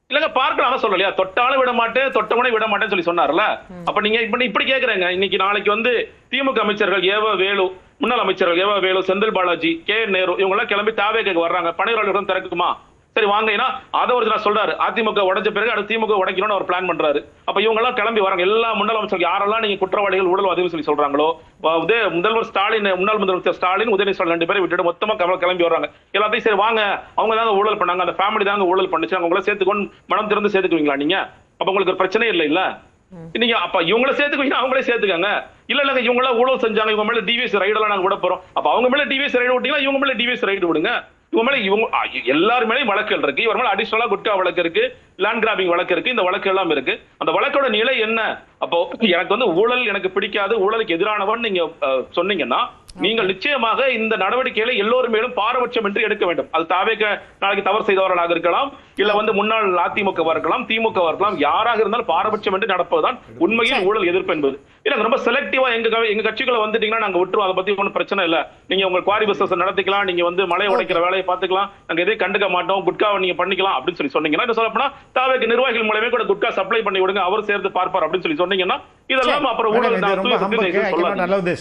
இல்லங்க பார்க்கலாம் சொல்லலையா, தொட்டாலும் விட மாட்டேன் தொட்டவனை விட மாட்டேன்னு சொல்லி சொன்னார்ல. அப்ப நீங்க இப்படி கேக்குறேங்க, இன்னைக்கு நாளைக்கு வந்து திமுக அமைச்சர்கள் வேலு, முன்னாள் அமைச்சர்கள் வேலு, செந்தில் பாலாஜி, நேரு இவங்க எல்லாம் கிளம்பி தாவேக்கு வர்றாங்க, பனையூர் திறக்குமா? சரி வாங்க, ஏன்னா அதை ஒரு சொல்றாரு, அதிமுக உடைஞ்ச பிறகு அடுத்து திமுக உடைக்கணும்னு அவர் பிளான் பண்றாரு. அப்ப இவங்க எல்லாம் கிளம்பி வராங்க, எல்லா முன்னாள் அமைச்சர்கள் யாரெல்லாம் நீங்க குற்றவாளிகள் ஊழல் அதிகம் சொல்லி சொல்றாங்களோ, முதல்வர் ஸ்டாலின், முன்னாள் முதலமைச்சர் ஸ்டாலின், உதயநிதி ஸ்டாலின் 2 பேரை விட்டுட்டு மொத்தமா கிளம்பி வர்றாங்க. எல்லாத்தையும் சரி வாங்க, அவங்க தாங்க ஊழல் பண்ணாங்க, அந்த ஃபேமிலி தாங்க ஊழல் பண்ணுச்சு, அவங்கள சேர்த்துக்கொண்டு மனம் திறந்து சேர்த்துக்குவீங்களா நீங்க? அப்ப உங்களுக்கு ஒரு பிரச்சனை இல்லை இல்ல? நீங்க அப்ப இவங்கள சேர்த்துக்குவீங்க, அவங்களே சேர்த்துக்காங்க. இல்ல இவங்க எல்லாம் ஊழல் செஞ்சாங்க, இவங்க மேல டிவிஎஸ் ரைடு எல்லாம் நாங்க விட போறோம். அப்ப அவங்க மேல டிவிஎஸ் ரைடு விட்டீங்களா, இவங்க மேல டிவிஎஸ் ரைடு விடுங்க. இவங்க மேல எல்லாரும் மேலேயும் வழக்குகள் இருக்கு. இவர் மேல அடிஷனலா குட்கா வழக்கு இருக்கு, லேண்ட் கிராபிங் வழக்கு இருக்கு, இந்த வழக்கு எல்லாம் இருக்கு. அந்த வழக்கோட நிலை என்ன? அப்போ எனக்கு வந்து ஊழல் எனக்கு பிடிக்காது, ஊழலுக்கு எதிரானவன் நீங்க சொன்னீங்கன்னா, நீங்கள் நிச்சயமாக இந்த நடவடிக்கைகளை எல்லோரும் மேலும் பாரபட்சம் என்று எடுக்க வேண்டும். அது நாளைக்கு தவறு செய்தவர்களாக இருக்கலாம், இல்ல வந்து முன்னாள் அதிமுக இருக்கலாம், திமுக இருக்கலாம், யாராக இருந்தாலும் பாரபட்சம் என்று நடப்பதுதான் உண்மையில் ஊழல் எதிர்ப்பு என்பது. இல்ல ரொம்ப செலக்டிவா எங்க கட்சிகளை வந்துட்டீங்கன்னா நாங்க விட்டுருவோம், அதை பத்தி ஒன்றும் பிரச்சனை இல்ல, நீங்க உங்க குவாரி பிசினஸ் நடத்திக்கலாம், நீங்க வந்து மலை உடைக்கிற வேலையை பாத்துக்கலாம், நாங்க எதையும் கண்டுக்க மாட்டோம், குட்காவை நீங்க பண்ணிக்கலாம் அப்படின்னு சொல்லி சொன்னீங்கன்னா, சொல்லப்போனா தாவேக்கு நிர்வாகிகள் மூலமே கூட குட்கா சப்ளை பண்ணி விடுங்க, அவர் சேர்த்து பார்ப்பார் அப்படின்னு சொல்லி சொன்னீங்கன்னா, இதெல்லாம் அப்புறம் ஊழல்